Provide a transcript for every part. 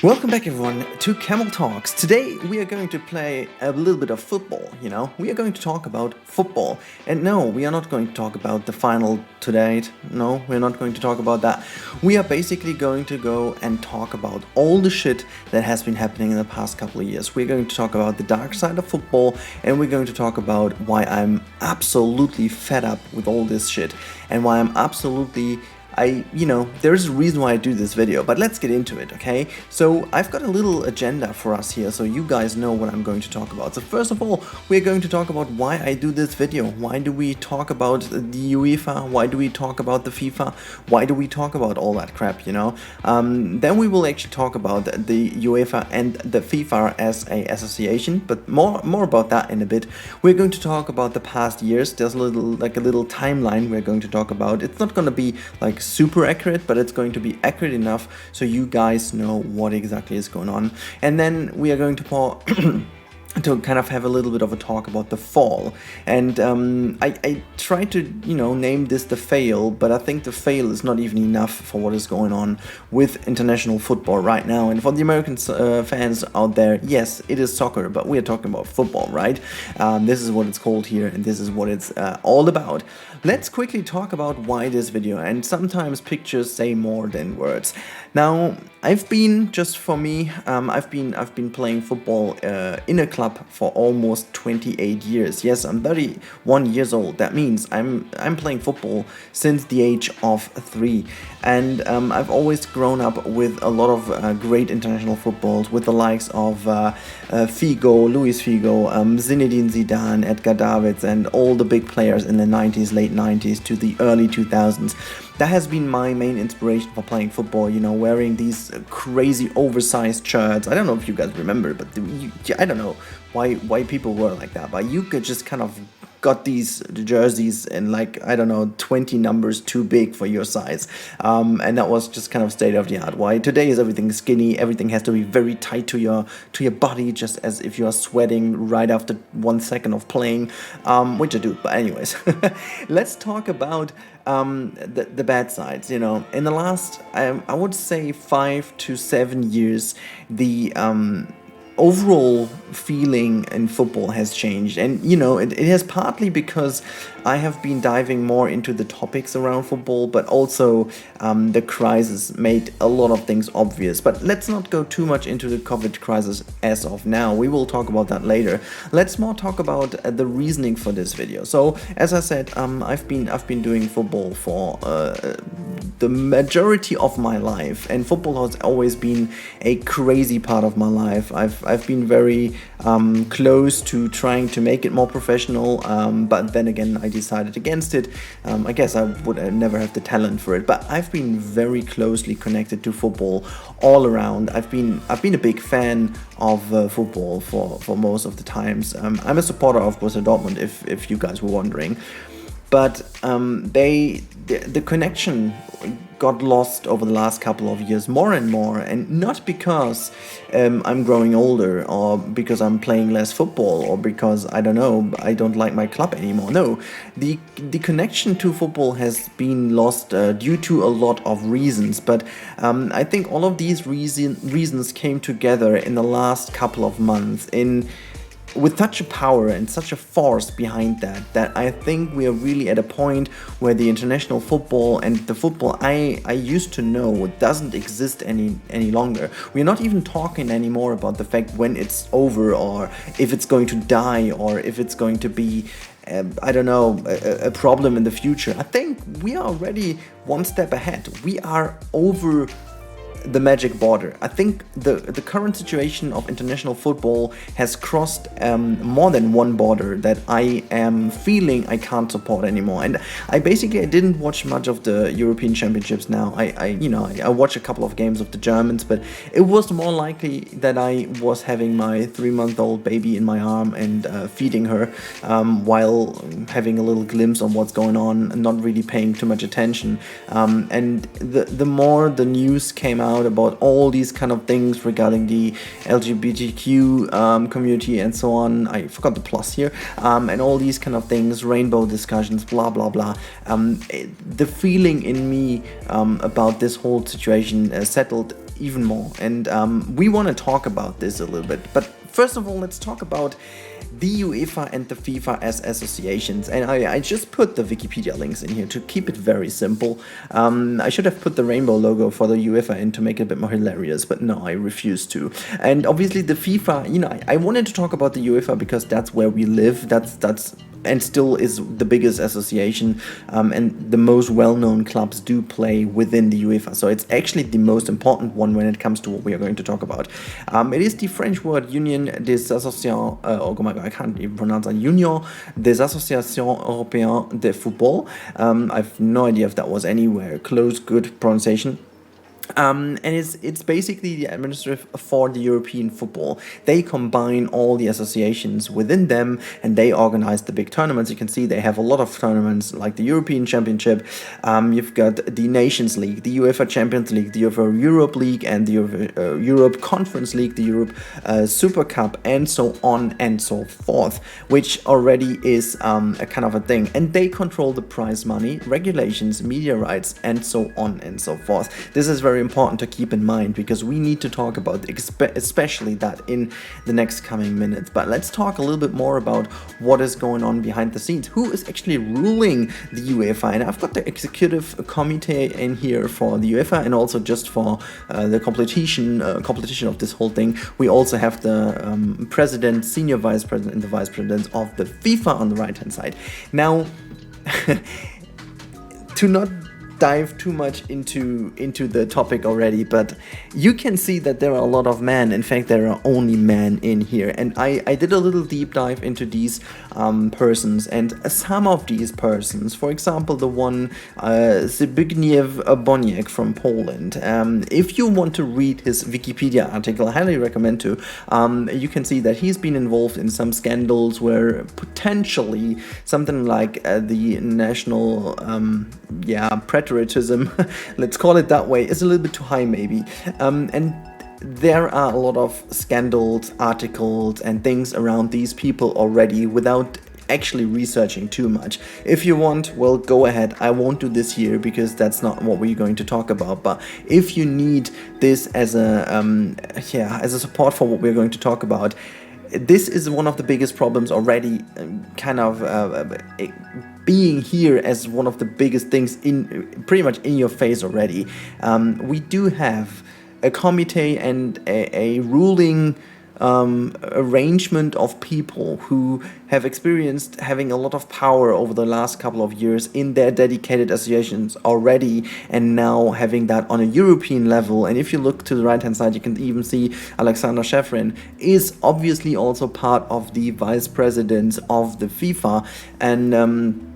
Welcome back everyone to Cameltalks. Today we are going to play a little bit of football, We are going to talk about football. And no, we are not going to talk about the final today. No, we're not going to talk about that. We are basically going to go and talk about all the shit that has been happening in the past couple of years. We're going to talk about the dark side of football, and we're going to talk about why I'm absolutely fed up with all this shit and why I'm absolutely there's a reason why I do this video, but let's get into it, okay? So I've got a little agenda for us here, so you guys know what I'm going to talk about. So first of all, we're going to talk about why I do this video. Why do we talk about the UEFA? Why do we talk about the FIFA? Why do we talk about all that crap, Then we will actually talk about the UEFA and the FIFA as a association, but more about that in a bit. We're going to talk about the past years. There's a little timeline we're going to talk about. It's not going to be like super accurate, but it's going to be accurate enough so you guys know what exactly is going on. And then we are going to to kind of have a little bit of a talk about the fall. And I tried to, name this the fail, but I think the fail is not even enough for what is going on with international football right now. And for the American fans out there, yes, it is soccer, but we are talking about football, right? This is what it's called here, and this is what it's all about. Let's quickly talk about why this video, and sometimes pictures say more than words. Now, I've been playing football in a club for almost 28 years. Yes, I'm 31 years old. That means I'm playing football since the age of 3. And I've always grown up with a lot of great international footballs with the likes of Figo, Luis Figo, Zinedine Zidane, Edgar Davids, and all the big players in the 90s, late 90s to the early 2000s. That has been my main inspiration for playing football, wearing these crazy oversized shirts. I don't know if you guys remember, but I don't know why people were like that, but you could just kind of got these jerseys in 20 numbers too big for your size, and that was just kind of state of the art. Why today is everything skinny, everything has to be very tight to your body, just as if you are sweating right after 1 second of playing, which I do. But anyways, let's talk about the bad sides. In the last I would say 5 to 7 years, the overall feeling in football has changed, and it has partly because I have been diving more into the topics around football, but also the crisis made a lot of things obvious. But let's not go too much into the COVID crisis as of now. We will talk about that later. Let's more talk about the reasoning for this video. So as I said, I've been doing football for the majority of my life, and football has always been a crazy part of my life. I've been very close to trying to make it more professional, but then again I decided against it. I guess I would never have the talent for it, but I've been very closely connected to football all around. I've been a big fan of football for most of the times. I'm a supporter of Borussia Dortmund, if you guys were wondering. But the connection got lost over the last couple of years more and more, and not because I'm growing older or because I'm playing less football or because I don't like my club anymore. No, the connection to football has been lost due to a lot of reasons, but I think all of these reasons came together in the last couple of months with such a power and such a force behind that I think we are really at a point where the international football and the football I used to know doesn't exist any longer. We're not even talking anymore about the fact when it's over, or if it's going to die, or if it's going to be a problem in the future. I think we are already one step ahead. We are over the magic border. I think the current situation of international football has crossed more than one border that I am feeling I can't support anymore. And I didn't watch much of the European Championships now. I watched a couple of games of the Germans, but it was more likely that I was having my 3-month-old baby in my arm and feeding her while having a little glimpse on what's going on and not really paying too much attention. And the more the news came out about all these kind of things regarding the LGBTQ community and so on, I forgot the plus here, and all these kind of things, rainbow discussions, blah blah blah, the feeling in me about this whole situation settled even more. And we want to talk about this a little bit. But first of all, let's talk about the UEFA and the FIFA as associations. And I just put the Wikipedia links in here to keep it very simple. I should have put the rainbow logo for the UEFA in to make it a bit more hilarious, but no, I refuse to. And obviously the FIFA, you know, I wanted to talk about the UEFA because that's where we live. That's and still is the biggest association, and the most well-known clubs do play within the UEFA. So it's actually the most important one when it comes to what we are going to talk about. It is the French word Union des Associations, oh my god, I can't even pronounce that, Union des Associations Européennes de Football. I have no idea if that was anywhere close, good pronunciation. And it's basically the administrative for the European football. They combine all the associations within them, and they organize the big tournaments. You can see they have a lot of tournaments like the European Championship. You've got the Nations League, the UEFA Champions League, the UEFA Europe League, and the Europe Conference League, the Europe Super Cup, and so on and so forth, which already is a kind of a thing. And they control the prize money, regulations, media rights, and so on and so forth. This is very important to keep in mind because we need to talk about especially that in the next coming minutes. But let's talk a little bit more about what is going on behind the scenes. Who is actually ruling the UEFA? And I've got the executive committee in here for the UEFA, and also just for the competition of this whole thing. We also have the president, senior vice president, and the vice president of the FIFA on the right hand side. Now, to not dive too much into the topic already, but you can see that there are a lot of men. In fact, there are only men in here, and I did a little deep dive into these persons, and some of these persons, for example, the one Zbigniew Boniek from Poland. If you want to read his Wikipedia article, I highly recommend to. You can see that he's been involved in some scandals where potentially something like the national patriotism, let's call it that way, is a little bit too high maybe. And there are a lot of scandals, articles, and things around these people already without actually researching too much. If you want, well, go ahead. I won't do this here because that's not what we're going to talk about. But if you need this as a support for what we're going to talk about, this is one of the biggest problems already, kind of being here as one of the biggest things in pretty much in your face already. We do have a committee and a ruling arrangement of people who have experienced having a lot of power over the last couple of years in their dedicated associations already, and now having that on a European level. And if you look to the right hand side, you can even see Alexander Shevrin is obviously also part of the vice presidents of the FIFA, and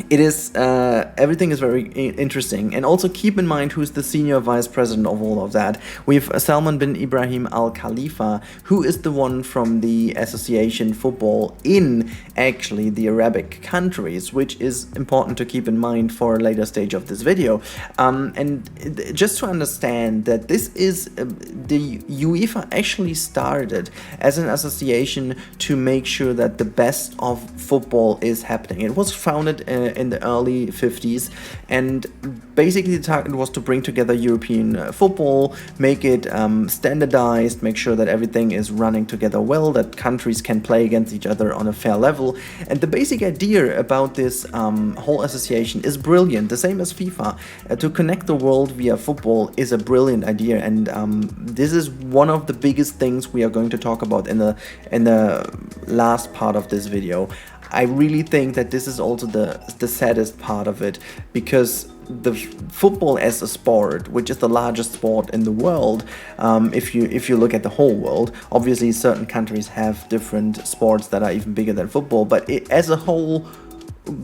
it is everything is very interesting. And also keep in mind who's the senior vice president of all of that. We have Salman bin Ibrahim Al Khalifa, who is the one from the association football in actually the Arabic countries, which is important to keep in mind for a later stage of this video. And just to understand that this is the UEFA actually started as an association to make sure that the best of football is happening. It was founded in the early 50s, and basically the target was to bring together European football, make it standardized, make sure that everything is running together well, that countries can play against each other on a fair level. And the basic idea about this whole association is brilliant, the same as FIFA. To connect the world via football is a brilliant idea, and this is one of the biggest things we are going to talk about in the last part of this video. I really think that this is also the saddest part of it, because the football as a sport, which is the largest sport in the world, if you look at the whole world, obviously certain countries have different sports that are even bigger than football, but as a whole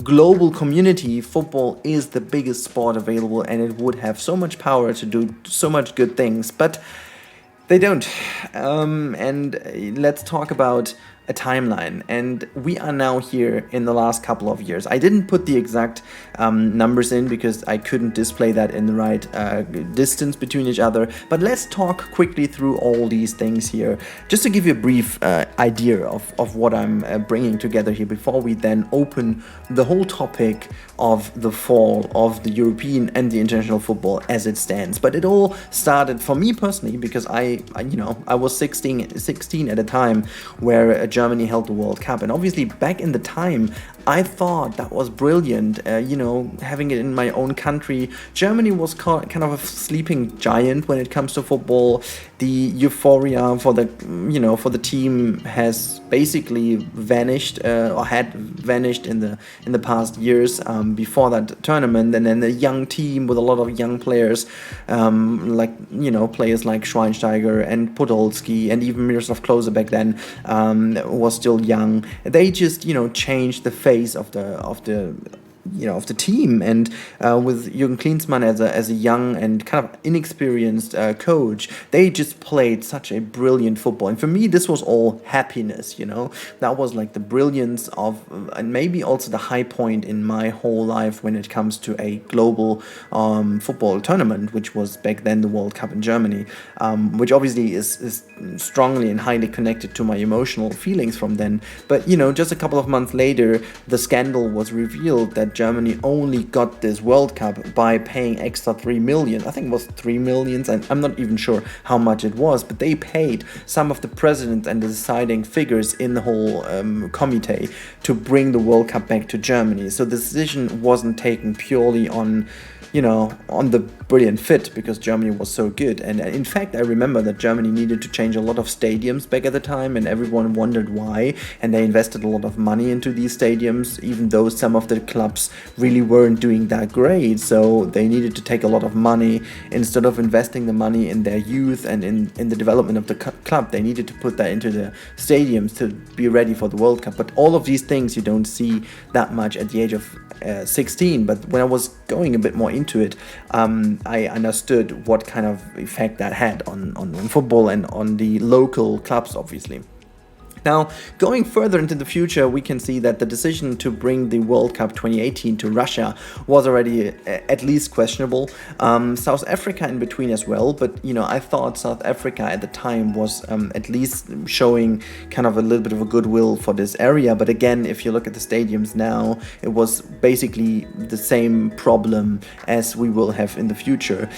global community, football is the biggest sport available, and it would have so much power to do so much good things, but they don't. And let's talk about a timeline, and we are now here in the last couple of years. I didn't put the exact numbers in because I couldn't display that in the right distance between each other, but let's talk quickly through all these things here, just to give you a brief idea of what I'm bringing together here before we then open the whole topic of the fall of the European and the international football as it stands. But it all started for me personally because I was 16 at a time where Germany held the World Cup, and obviously back in the time I thought that was brilliant, having it in my own country. Germany was kind of a sleeping giant when it comes to football. The euphoria for the team has basically vanished or had vanished in the past years before that tournament. And then the young team with a lot of young players, players like Schweinsteiger and Podolski and even Miroslav Klose back then was still young. They just changed the face of the team, and with Jürgen Klinsmann as a young and kind of inexperienced coach, they just played such a brilliant football. And for me, this was all happiness. That was like the brilliance of, and maybe also the high point in my whole life when it comes to a global football tournament, which was back then the World Cup in Germany, which obviously is strongly and highly connected to my emotional feelings from then. But just a couple of months later, the scandal was revealed that Germany only got this World Cup by paying extra 3 million. I think it was 3 million, and I'm not even sure how much it was, but they paid some of the presidents and the deciding figures in the whole committee to bring the World Cup back to Germany. So the decision wasn't taken purely on the brilliant fit because Germany was so good. And in fact, I remember that Germany needed to change a lot of stadiums back at the time, and everyone wondered why. And they invested a lot of money into these stadiums, even though some of the clubs really weren't doing that great. So they needed to take a lot of money. Instead of investing the money in their youth and in the development of the club, they needed to put that into the stadiums to be ready for the World Cup. But all of these things you don't see that much at the age of 16. But when I was going a bit more into it, I understood what kind of effect that had on football and on the local clubs, obviously. Now, going further into the future, we can see that the decision to bring the World Cup 2018 to Russia was already at least questionable. South Africa in between as well, but I thought South Africa at the time was at least showing kind of a little bit of a goodwill for this area. But again, if you look at the stadiums now, it was basically the same problem as we will have in the future.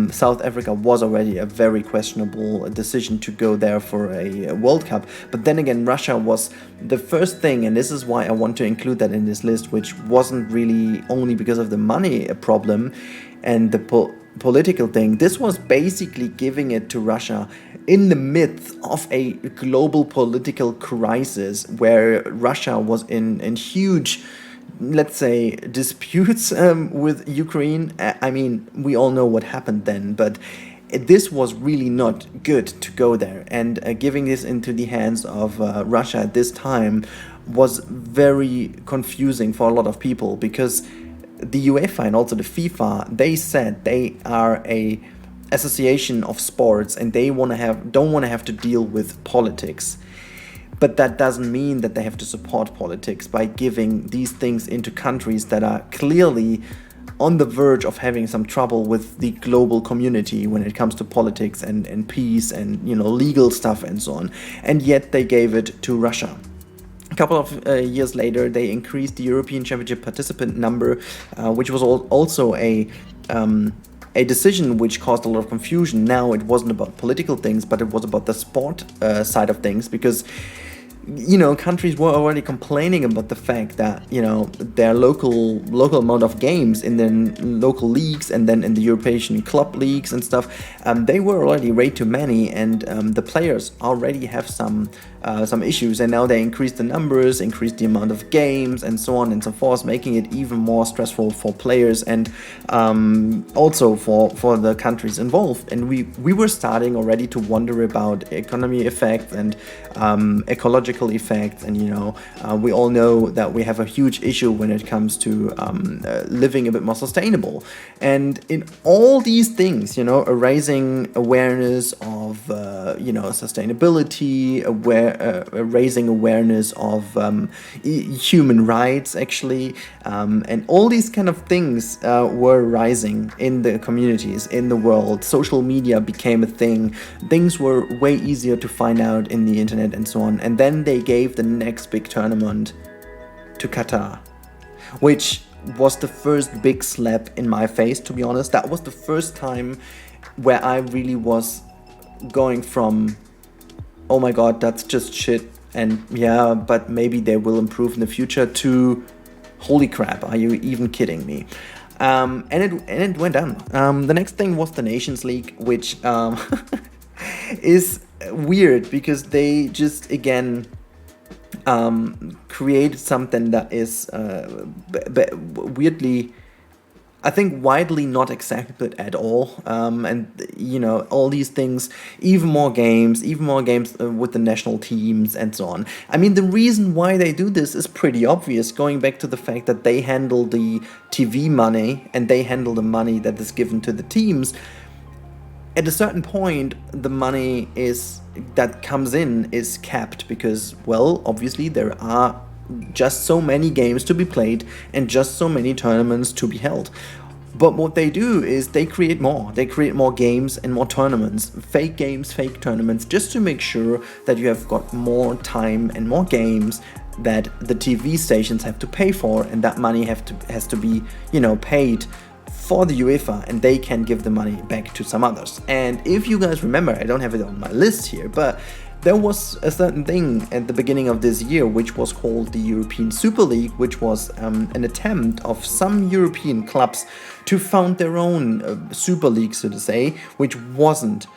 South Africa was already a very questionable decision to go there for a World Cup, but then again, Russia was the first thing, and this is why I want to include that in this list, which wasn't really only because of the money problem and the political thing. This was basically giving it to Russia in the midst of a global political crisis where Russia was in huge, let's say, disputes with Ukraine. I mean, we all know what happened then, but this was really not good to go there, and giving this into the hands of Russia at this time was very confusing for a lot of people, because the UEFA and also the FIFA, they said they are a association of sports and they don't want to have to deal with politics. But that doesn't mean that they have to support politics by giving these things into countries that are clearly on the verge of having some trouble with the global community when it comes to politics and peace and legal stuff and so on. And yet they gave it to Russia. A couple of years later, they increased the European Championship participant number, which was also a decision which caused a lot of confusion. Now it wasn't about political things, but it was about the sport side of things, because countries were already complaining about the fact that their local amount of games in the local leagues and then in the European club leagues and stuff, they were already way too many, and the players already have some issues, and now they increased the numbers, increased the amount of games, and so on and so forth, making it even more stressful for players and also for the countries involved. And we were starting already to wonder about economy effects and ecological ecological effects, and we all know that we have a huge issue when it comes to living a bit more sustainable. And in all these things, raising awareness of sustainability, raising awareness of human rights, actually, and all these kind of things were rising in the communities, in the world. Social media became a thing. Things were way easier to find out in the internet and so on. And then they gave the next big tournament to Qatar, which was the first big slap in my face, to be honest. That was the first time where I really was going from, oh my god, that's just shit, and yeah, but maybe they will improve in the future, to holy crap, are you even kidding me? And it went down. The next thing was the Nations League, which is weird because they just again created something that is weirdly, I think, widely not accepted at all. And all these things, even more games with the national teams and so on. I mean, the reason why they do this is pretty obvious, going back to the fact that they handle the TV money and they handle the money that is given to the teams. At a certain point, the money that comes in is capped because, well, obviously there are just so many games to be played and just so many tournaments to be held. But what they do is they create more games and more tournaments, fake games, fake tournaments, just to make sure that you have got more time and more games that the TV stations have to pay for, and that money has to be paid for the UEFA, and they can give the money back to some others. And if you guys remember, I don't have it on my list here, but there was a certain thing at the beginning of this year which was called the European Super League, which was an attempt of some European clubs to found their own Super League, so to say, which wasn't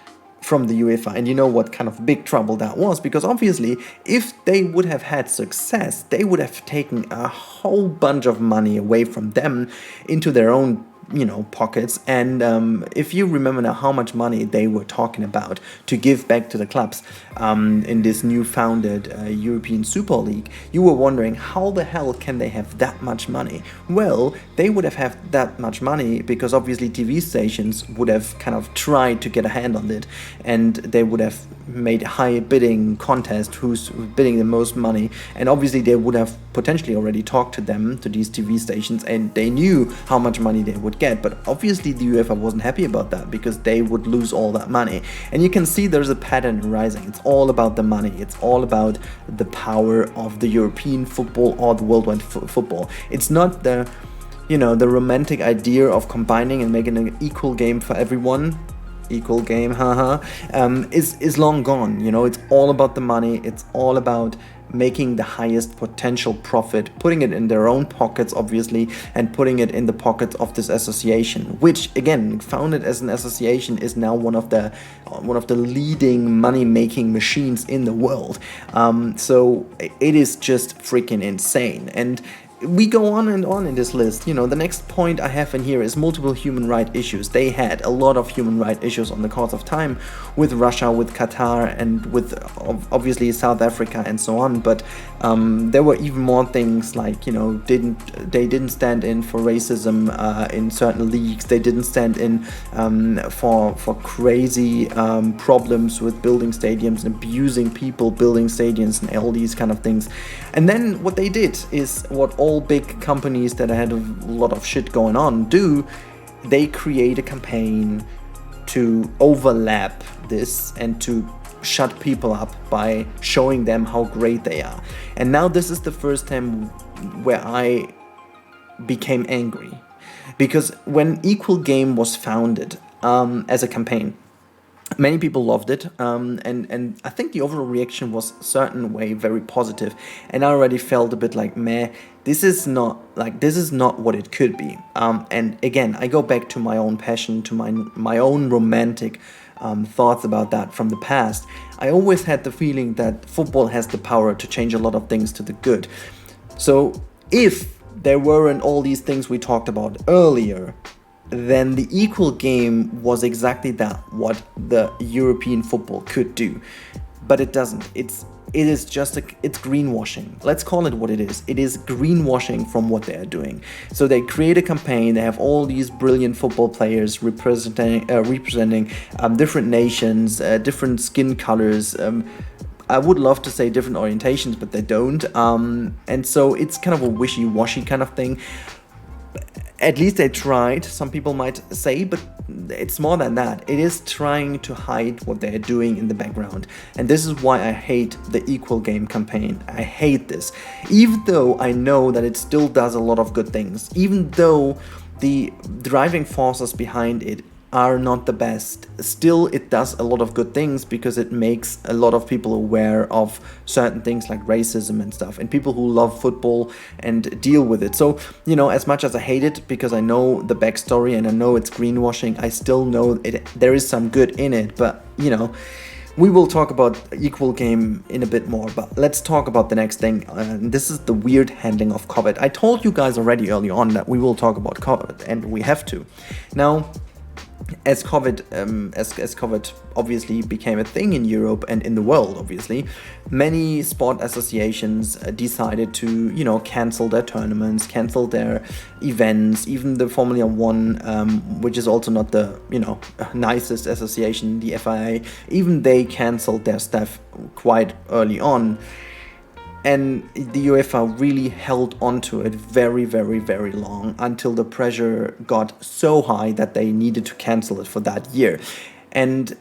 from the UEFA. And you know what kind of big trouble that was, because obviously if they would have had success, they would have taken a whole bunch of money away from them into their own pockets. And if you remember now how much money they were talking about to give back to the clubs in this new founded European Super League, you were wondering how the hell can they have that much money? Well, they would have had that much money because obviously TV stations would have kind of tried to get a hand on it, and they would have made a high bidding contest, who's bidding the most money, and obviously they would have potentially already talked to these TV stations, and they knew how much money they would get. But obviously the UEFA wasn't happy about that because they would lose all that money. And you can see there's a pattern rising. It's all about the money. It's all about the power of the European football or the worldwide football. It's not the romantic idea of combining and making an equal game for everyone. Equal game, is long gone. It's all about the money. It's all about making the highest potential profit, putting it in their own pockets, obviously, and putting it in the pockets of this association, which again, founded as an association, is now one of the leading money-making machines in the world. So it is just freaking insane. And we go on and on in this list. The next point I have in here is multiple human rights issues. They had a lot of human rights issues on the course of time with Russia, with Qatar, and with obviously South Africa and so on. But there were even more things like, they didn't stand in for racism in certain leagues. They didn't stand in for crazy problems with building stadiums and abusing people building stadiums and all these kind of things. And then what they did is what all big companies that had a lot of shit going on do. They create a campaign to overlap this and to shut people up by showing them how great they are. And now this is the first time where I became angry, because when Equal Game was founded as a campaign, many people loved it, and I think the overall reaction was certain way very positive, and I already felt a bit like, meh, this is not what it could be. And again, I go back to my own passion, to my own romantic thoughts about that from the past. I always had the feeling that football has the power to change a lot of things to the good. So if there weren't all these things we talked about earlier, then the Equal Game was exactly that, what the European football could do. But it doesn't. It's it is just it's greenwashing. Let's call it what it is. It is greenwashing from what they are doing. So they create a campaign. They have all these brilliant football players representing different nations, different skin colors. I would love to say different orientations, but they don't. And so it's kind of a wishy-washy kind of thing. At least they tried, some people might say, but it's more than that. It is trying to hide what they're doing in the background. And this is why I hate the Equal Game campaign. I hate this. Even though I know that it still does a lot of good things. Even though the driving forces behind it are not the best, still it does a lot of good things because it makes a lot of people aware of certain things like racism and stuff, and people who love football and deal with it. So, you know, as much as I hate it because I know the backstory and I know it's greenwashing, I still know there is some good in it. But, you know, we will talk about Equal Game in a bit more, but let's talk about the next thing. This is the weird handling of COVID. I told you guys already early on that we will talk about COVID, and we have to. Now, as COVID obviously became a thing in Europe and in the world, obviously, many sport associations decided to, you know, cancel their tournaments, cancel their events. Even the Formula One, which is also not the, you know, nicest association, the FIA, even they canceled their stuff quite early on. And the UEFA really held on to it very, very, very long until the pressure got so high that they needed to cancel it for that year. And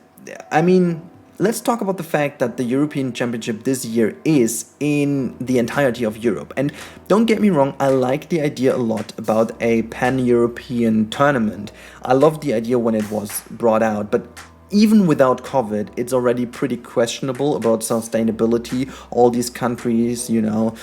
I mean, let's talk about the fact that the European Championship this year is in the entirety of Europe. And don't get me wrong, I like the idea a lot about a pan-European tournament. I loved the idea when it was brought out, but even without COVID, it's already pretty questionable about sustainability. All these countries, you know,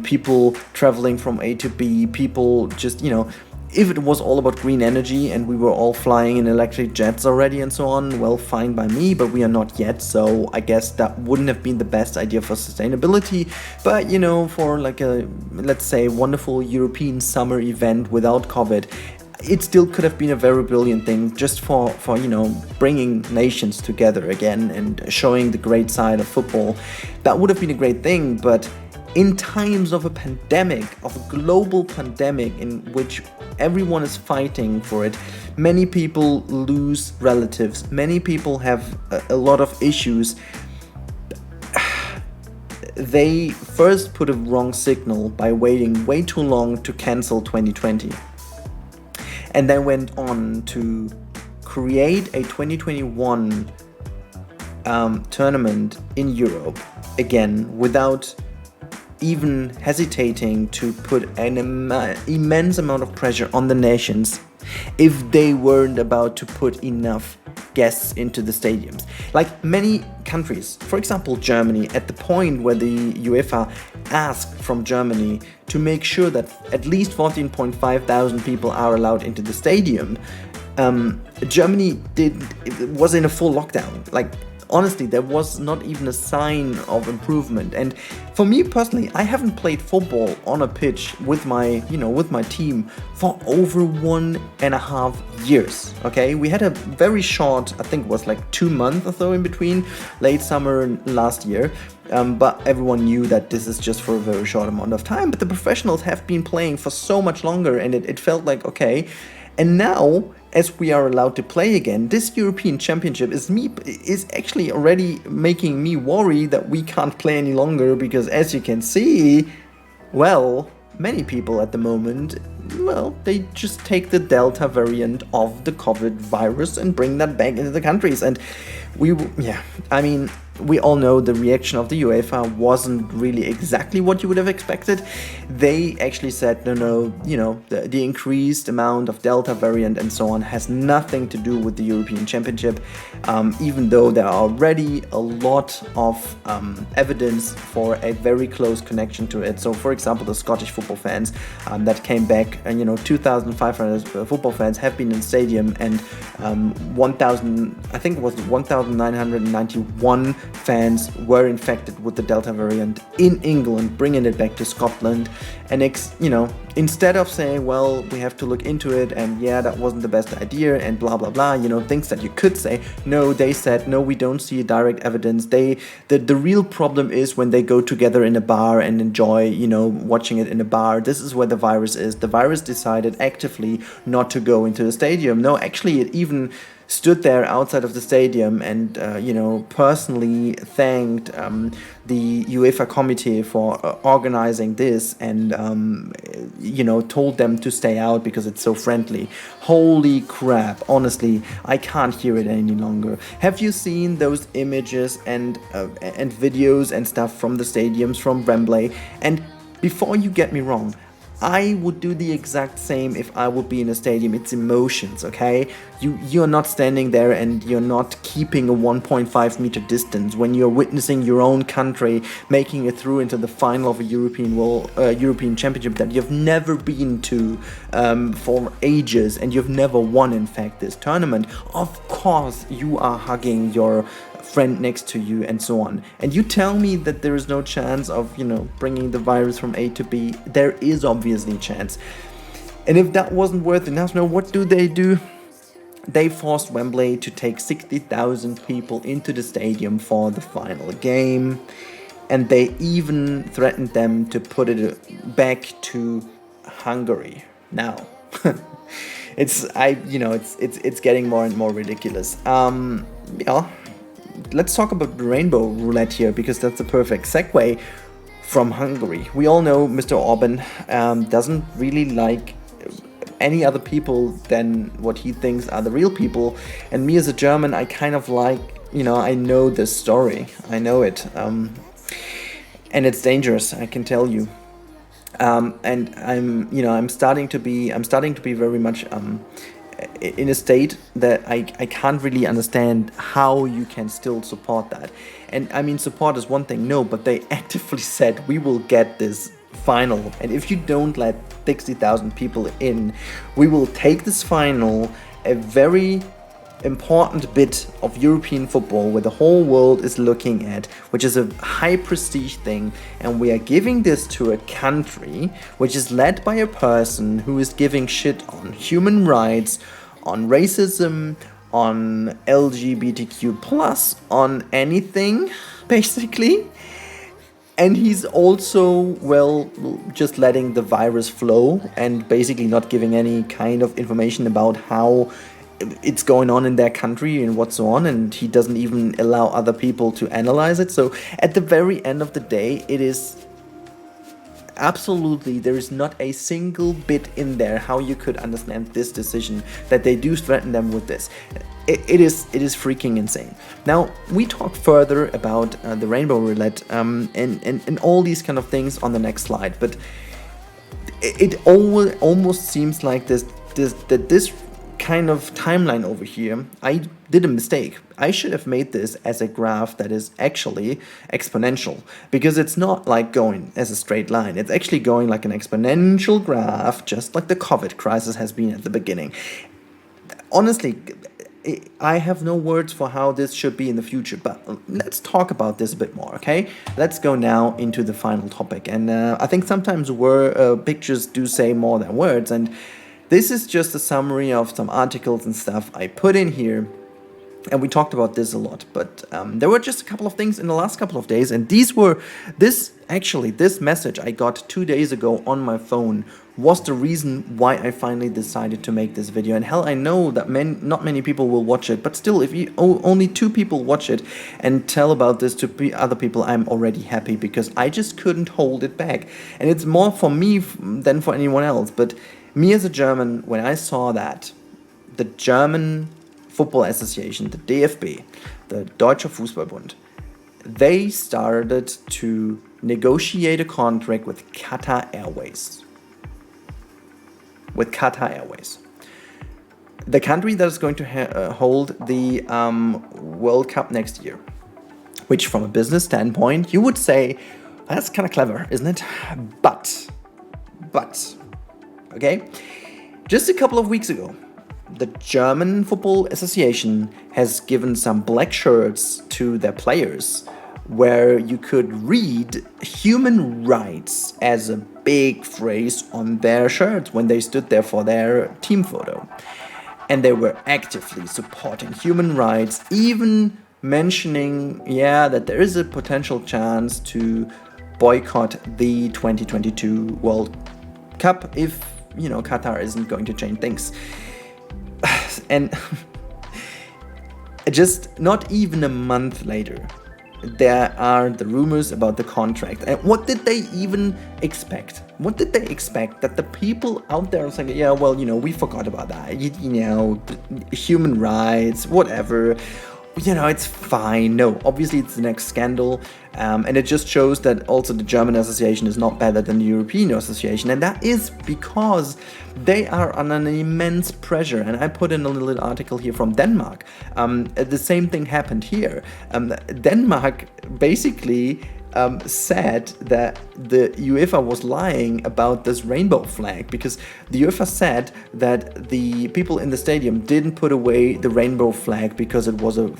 people traveling from A to B, people just, you know, if it was all about green energy and we were all flying in electric jets already and so on, well, fine by me, but we are not yet. So I guess that wouldn't have been the best idea for sustainability. But, you know, for like a, let's say, wonderful European summer event without COVID, it still could have been a very brilliant thing just for you know, bringing nations together again and showing the great side of football. That would have been a great thing, but in times of a pandemic, of a global pandemic in which everyone is fighting for it, many people lose relatives, many people have a lot of issues. They first put a wrong signal by waiting way too long to cancel 2020. And then went on to create a 2021 tournament in Europe, again, without even hesitating to put an immense amount of pressure on the nations if they weren't about to put enough guests into the stadiums. Like many countries, for example Germany, at the point where the UEFA asked from Germany to make sure that at least 14,500 people are allowed into the stadium, Germany was in a full lockdown. Like, honestly, there was not even a sign of improvement. And for me personally, I haven't played football on a pitch with my team for over 1.5 years. Okay, we had a very short, I think it was like 2 months or so in between, late summer last year. But everyone knew that this is just for a very short amount of time. But the professionals have been playing for so much longer, and it felt like, okay. And now, as we are allowed to play again, this European Championship is actually already making me worry that we can't play any longer, because as you can see, well, many people at the moment, well, they just take the Delta variant of the COVID virus and bring that back into the countries. And we all know the reaction of the UEFA wasn't really exactly what you would have expected. They actually said, no, the increased amount of Delta variant and so on has nothing to do with the European Championship, even though there are already a lot of evidence for a very close connection to it. So, for example, the Scottish football fans that came back, and 2,500 football fans have been in stadium, and 1,991 fans were infected with the Delta variant in England, bringing it back to Scotland. And instead of saying, well, we have to look into it, and yeah, that wasn't the best idea, and blah blah blah, things that you could say, no, they said, no, we don't see direct evidence. The real problem is when they go together in a bar and enjoy, watching it in a bar. This is where the virus is. The virus decided actively not to go into the stadium. No, actually, it even stood there outside of the stadium and, personally thanked the UEFA committee for organizing this and, told them to stay out because it's so friendly. Holy crap, honestly, I can't hear it any longer. Have you seen those images and videos and stuff from the stadiums, from Wembley? And before you get me wrong, I would do the exact same if I would be in a stadium. It's emotions, okay? You're not standing there and you're not keeping a 1.5 meter distance when you're witnessing your own country making it through into the final of a European Championship that you've never been to for ages, and you've never won, in fact, this tournament. Of course, you are hugging your friend next to you and so on. And you tell me that there is no chance of, bringing the virus from A to B. There is obviously a chance. And if that wasn't worth enough, now what do? They forced Wembley to take 60,000 people into the stadium for the final game. And they even threatened them to put it back to Hungary. Now, it's getting more and more ridiculous. Let's talk about the rainbow roulette here, because that's a perfect segue from Hungary. We all know Mr. Orban doesn't really like any other people than what he thinks are the real people. And me as a German, I kind of like, I know this story. I know it. And it's dangerous, I can tell you. And I'm starting to be very much in a state that I can't really understand how you can still support that. And I mean, support is one thing, no, but they actively said, we will get this final. And if you don't let 60,000 people in, we will take this final, a very important bit of European football where the whole world is looking at, which is a high prestige thing, and we are giving this to a country which is led by a person who is giving shit on human rights, on racism, on LGBTQ plus, on anything, basically. And he's also, just letting the virus flow and basically not giving any kind of information about how it's going on in their country and what's on, and he doesn't even allow other people to analyze it. So at the very end of the day, it is absolutely, there is not a single bit in there how you could understand this decision, that they do threaten them with this. It is freaking insane. Now, we talk further about the rainbow roulette and all these kind of things on the next slide, but it almost seems like this kind of timeline over here, I did a mistake. I should have made this as a graph that is actually exponential, because it's not like going as a straight line. It's actually going like an exponential graph, just like the COVID crisis has been at the beginning. Honestly, I have no words for how this should be in the future, but let's talk about this a bit more, okay? Let's go now into the final topic. And I think sometimes pictures do say more than words, and this is just a summary of some articles and stuff I put in here, and we talked about this a lot, but there were just a couple of things in the last couple of days, and this message I got 2 days ago on my phone was the reason why I finally decided to make this video. And hell, I know that not many people will watch it, but still, if only 2 people watch it and tell about this to other people, I'm already happy, because I just couldn't hold it back. And it's more for me than for anyone else, but me as a German, when I saw that the German Football Association, the DFB, the Deutscher Fußballbund, they started to negotiate a contract with Qatar Airways. The country that is going to hold the World Cup next year. Which, from a business standpoint, you would say, that's kind of clever, isn't it? But, okay, just a couple of weeks ago, the German Football Association has given some black shirts to their players where you could read human rights as a big phrase on their shirts when they stood there for their team photo. And they were actively supporting human rights, even mentioning, that there is a potential chance to boycott the 2022 World Cup if, Qatar isn't going to change things. And just not even a month later, there are the rumors about the contract. And what did they even expect? What did they expect? That the people out there are saying, we forgot about that. Human rights, whatever. It's fine. No, obviously it's the next scandal. And it just shows that also the German association is not better than the European association. And that is because they are under an immense pressure. And I put in a little article here from Denmark. The same thing happened here. Denmark basically said that the UEFA was lying about this rainbow flag, because the UEFA said that the people in the stadium didn't put away the rainbow flag because it was a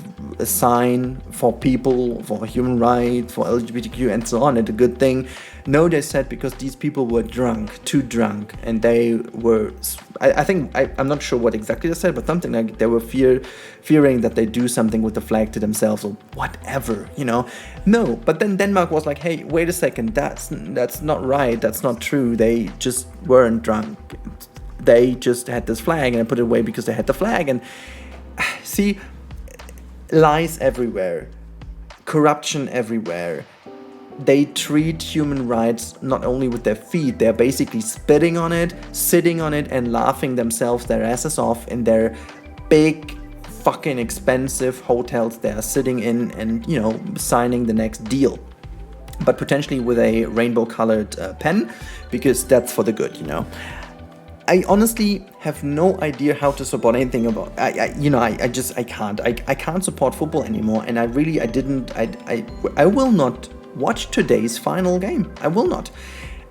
sign for people, for human rights, for LGBTQ and so on, and a good thing. No, they said because these people were too drunk, and they were, I'm not sure what exactly they said, but something like they were fearing that they do something with the flag to themselves or whatever, No, but then Denmark was like, hey, wait a second, that's not right, that's not true. They just weren't drunk. They just had this flag and I put it away because they had the flag. And see, lies everywhere, corruption everywhere. They treat human rights not only with their feet, they're basically spitting on it, sitting on it, and laughing themselves their asses off in their big, fucking expensive hotels they are sitting in and, signing the next deal. But potentially with a rainbow-colored pen, because that's for the good, I honestly have no idea how to support anything about. I can't. I can't support football anymore, and I will not watch today's final game. I will not.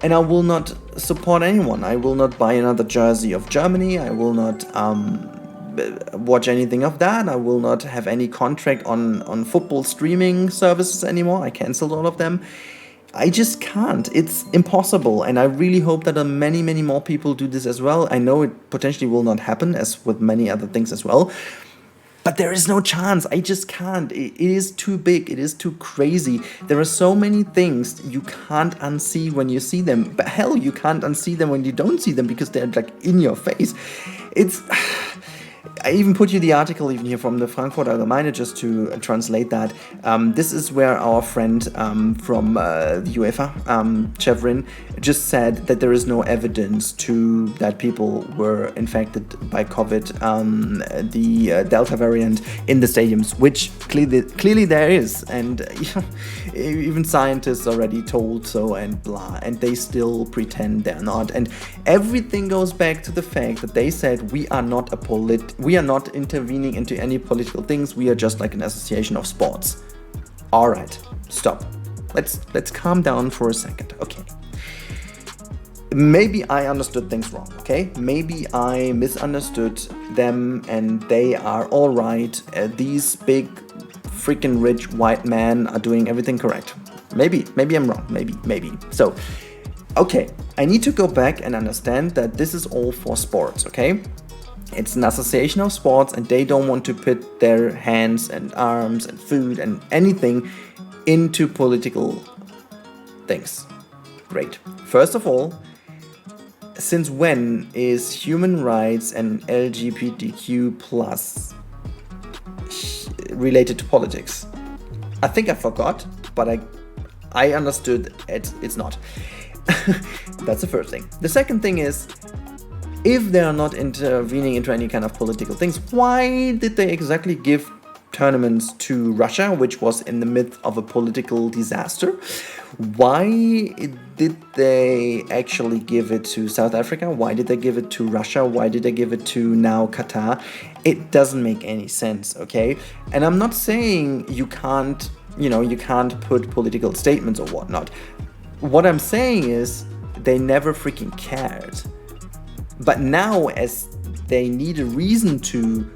And I will not support anyone. I will not buy another jersey of Germany. I will not watch anything of that. I will not have any contract on football streaming services anymore. I canceled all of them. I just can't. It's impossible. And I really hope that many, many more people do this as well. I know it potentially will not happen, as with many other things as well. But there is no chance. I just can't. It is too big. It is too crazy. There are so many things you can't unsee when you see them. But hell, you can't unsee them when you don't see them, because they're like in your face. I even put you the article even here from the Frankfurter Allgemeine just to translate that. This is where our friend from the UEFA, Chevrin, just said that there is no evidence that people were infected by COVID, the Delta variant, in the stadiums, which clearly there is. And even scientists already told so and blah, and they still pretend they're not. And everything goes back to the fact that they said we are not intervening into any political things. We are just like an association of sports. All right, stop. Let's calm down for a second. Okay. Maybe I understood things wrong. Okay. Maybe I misunderstood them, and they are all right. These big, freaking rich white men are doing everything correct. Maybe I'm wrong. Maybe. So, okay. I need to go back and understand that this is all for sports. Okay. It's an association of sports, and they don't want to put their hands and arms and food and anything into political things. Great. First of all, since when is human rights and LGBTQ plus related to politics? I think I forgot, but I understood it's not. That's the first thing. The second thing is, if they are not intervening into any kind of political things, why did they exactly give tournaments to Russia, which was in the midst of a political disaster? Why did they actually give it to South Africa? Why did they give it to Russia? Why did they give it to now Qatar? It doesn't make any sense, okay? And I'm not saying you can't put political statements or whatnot. What I'm saying is they never freaking cared. But now, as they need a reason to,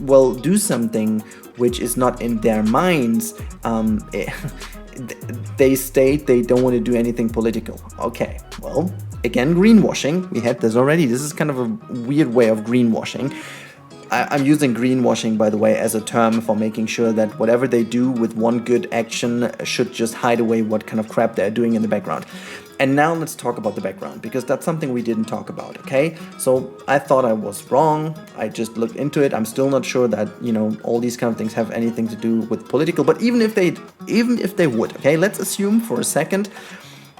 well, do something which is not in their minds, they state they don't want to do anything political. Okay, well, again, greenwashing. We had this already. This is kind of a weird way of greenwashing. I'm using greenwashing, by the way, as a term for making sure that whatever they do with one good action should just hide away what kind of crap they're doing in the background. And now let's talk about the background, because that's something we didn't talk about, okay? So I thought I was wrong. I just looked into it. I'm still not sure that, all these kind of things have anything to do with political, but even if they would, okay, let's assume for a second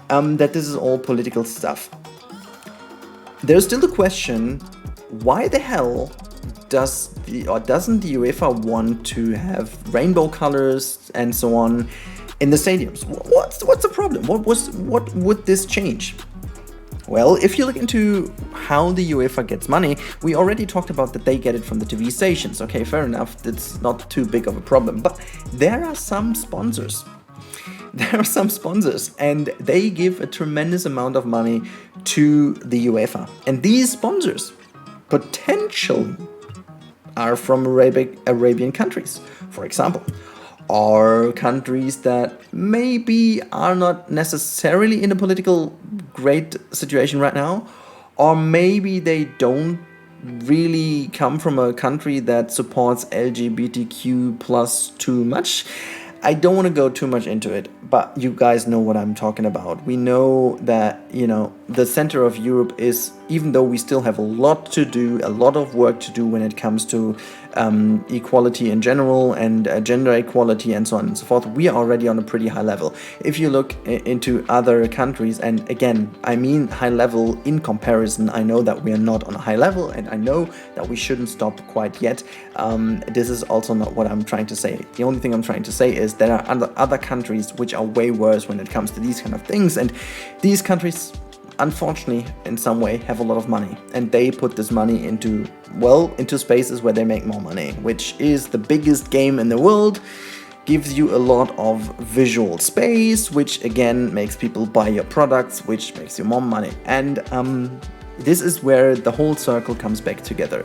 that this is all political stuff. There's still the question, why the hell doesn't the UEFA want to have rainbow colors and so on in the stadiums? What's the problem? What would this change? Well, if you look into how the UEFA gets money, we already talked about that they get it from the TV stations. Okay, fair enough. It's not too big of a problem. But there are some sponsors. And they give a tremendous amount of money to the UEFA. And these sponsors potentially are from Arabian countries, for example, or countries that maybe are not necessarily in a political great situation right now, or maybe they don't really come from a country that supports LGBTQ plus too much. I don't want to go too much into it, but you guys know what I'm talking about. We know that, the center of Europe is, even though we still have a lot to do, a lot of work to do when it comes to equality in general and gender equality and so on and so forth, we are already on a pretty high level. If you look into other countries, and again, I mean high level in comparison, I know that we are not on a high level, and I know that we shouldn't stop quite yet. This is also not what I'm trying to say. The only thing I'm trying to say is there are other countries which are way worse when it comes to these kind of things, and these countries, unfortunately, in some way, have a lot of money, and they put this money into spaces where they make more money, which is the biggest game in the world, gives you a lot of visual space, which again makes people buy your products, which makes you more money. And this is where the whole circle comes back together,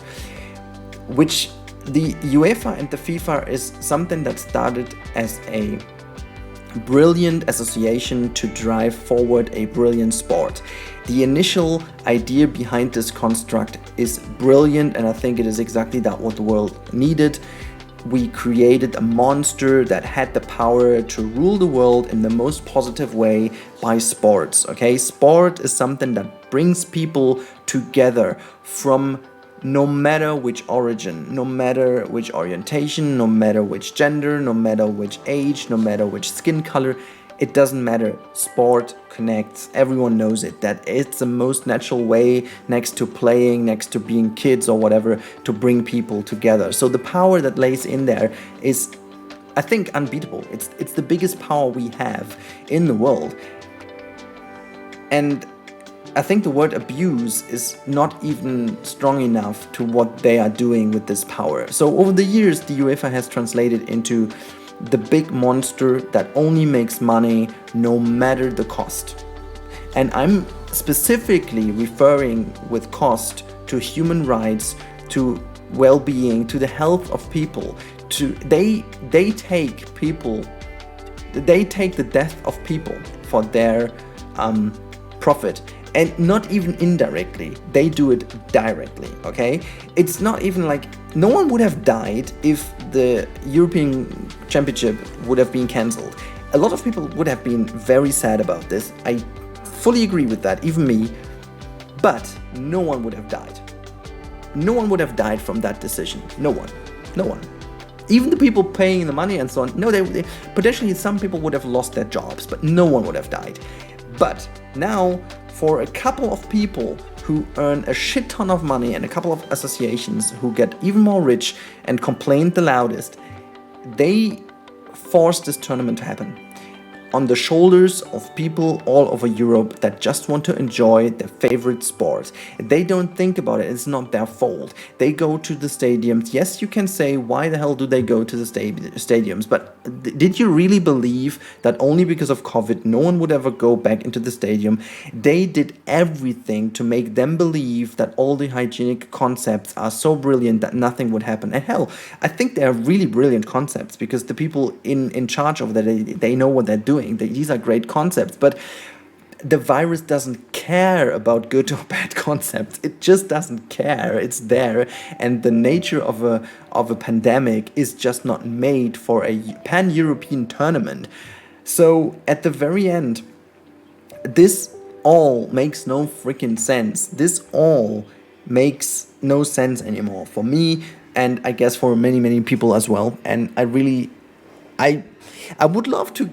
which the UEFA and the FIFA is something that started as a brilliant association to drive forward a brilliant sport. The initial idea behind this construct is brilliant, and I think it is exactly that what the world needed. We created a monster that had the power to rule the world in the most positive way by sports. Okay, sport is something that brings people together from no matter which origin, no matter which orientation, no matter which gender, no matter which age, no matter which skin color, it doesn't matter. Sport connects. Everyone knows it, that it's the most natural way, next to playing, next to being kids or whatever, to bring people together. So the power that lays in there is, I think, unbeatable. It's the biggest power we have in the world. And I think the word abuse is not even strong enough to what they are doing with this power. So over the years, the UEFA has translated into the big monster that only makes money no matter the cost. And I'm specifically referring with cost to human rights, to well-being, to the health of people. They take the death of people for their profit. And not even indirectly, they do it directly, okay? It's not even like, no one would have died if the European Championship would have been cancelled. A lot of people would have been very sad about this. I fully agree with that, even me. But no one would have died. No one would have died from that decision. No one. Even the people paying the money and so on, no, they potentially some people would have lost their jobs, but no one would have died. But now, for a couple of people who earn a shit ton of money and a couple of associations who get even more rich and complain the loudest, they forced this tournament to happen. on the shoulders of people all over Europe that just want to enjoy their favorite sport. They don't think about it. It's not their fault. They go to the stadiums. Yes, you can say, why the hell do they go to the stadiums? But did you really believe that only because of COVID, no one would ever go back into the stadium? They did everything to make them believe that all the hygienic concepts are so brilliant that nothing would happen. And hell, I think they are really brilliant concepts, because the people in charge of that, they know what they're doing. These are great concepts, but the virus doesn't care about good or bad concepts. It just doesn't care. It's there, and the nature of a pandemic is just not made for a pan-European tournament. So at the very end, this all makes no freaking sense. This all makes no sense anymore for me, and I guess for many people as well. And I would love to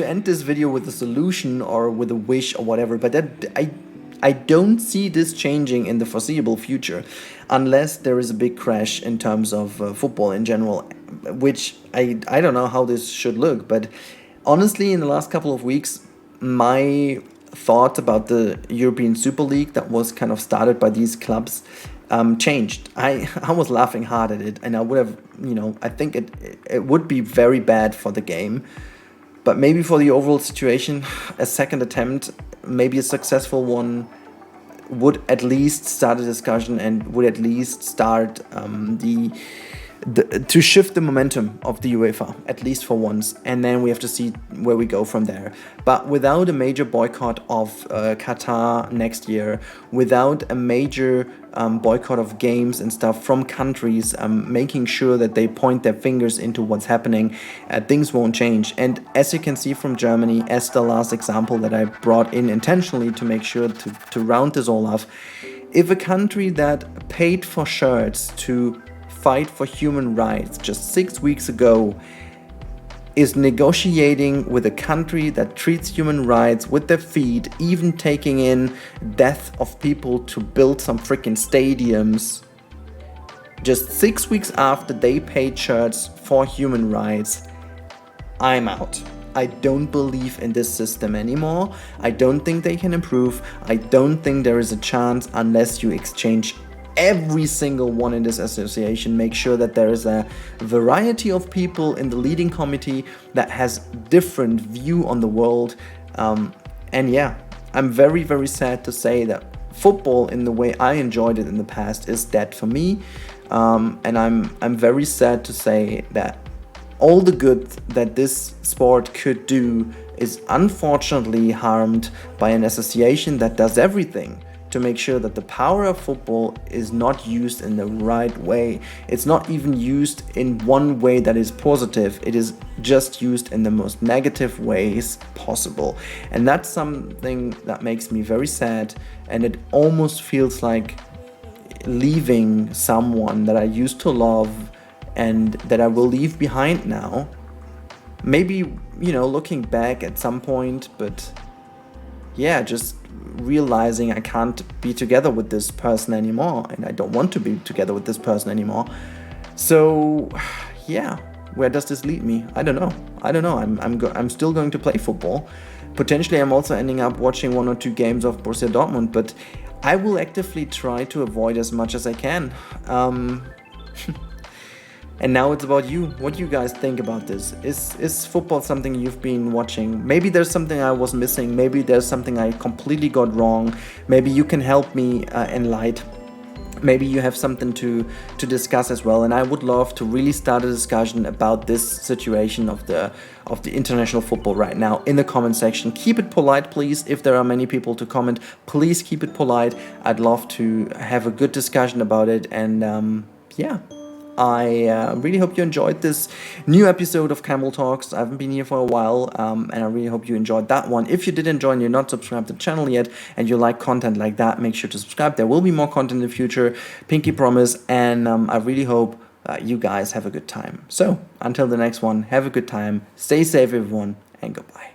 end this video with a solution or with a wish or whatever, but I don't see this changing in the foreseeable future, unless there is a big crash in terms of football in general, which I don't know how this should look. But honestly, in the last couple of weeks, my thoughts about the European Super League that was kind of started by these clubs changed. I was laughing hard at it, and I would have, I think it would be very bad for the game, but maybe for the overall situation, a second attempt, maybe a successful one, would at least start a discussion and would at least start to shift the momentum of the UEFA, at least for once, and then we have to see where we go from there. But without a major boycott of Qatar next year, without a major boycott of games and stuff from countries, making sure that they point their fingers into what's happening, things won't change. And as you can see from Germany, as the last example that I brought in intentionally to make sure to round this all off, if a country that paid for shirts to fight for human rights just 6 weeks ago is negotiating with a country that treats human rights with their feet, even taking in death of people to build some freaking stadiums, just 6 weeks after they paid shirts for human rights, I'm out. I don't believe in this system anymore. I don't think they can improve. I don't think there is a chance unless you exchange every single one in this association. Make sure that there is a variety of people in the leading committee that has different view on the world. And yeah, I'm very sad to say that football in the way I enjoyed it in the past is dead for me. And I'm very sad to say that all the good that this sport could do is unfortunately harmed by an association that does everything to make sure that the power of football is not used in the right way. It's not even used in one way that is positive. It is just used in the most negative ways possible. And that's something that makes me very sad, and it almost feels like leaving someone that I used to love and that I will leave behind now. Maybe, looking back at some point, but yeah, just realizing I can't be together with this person anymore, and I don't want to be together with this person anymore. So yeah, where does this lead me? I don't know. I'm still going to play football. Potentially I'm also ending up watching 1 or 2 games of Borussia Dortmund, but I will actively try to avoid as much as I can. And now it's about you. What do you guys think about this? Is football something you've been watching? Maybe there's something I was missing. Maybe there's something I completely got wrong. Maybe you can help me enlighten. Maybe you have something to discuss as well. And I would love to really start a discussion about this situation of the international football right now in the comment section. Keep it polite, please. If there are many people to comment, please keep it polite. I'd love to have a good discussion about it. And yeah. I really hope you enjoyed this new episode of Cameltalks. I haven't been here for a while, and I really hope you enjoyed that one. If you did enjoy and you're not subscribed to the channel yet, and you like content like that, make sure to subscribe. There will be more content in the future, pinky promise, and I really hope you guys have a good time. So, until the next one, have a good time, stay safe everyone, and goodbye.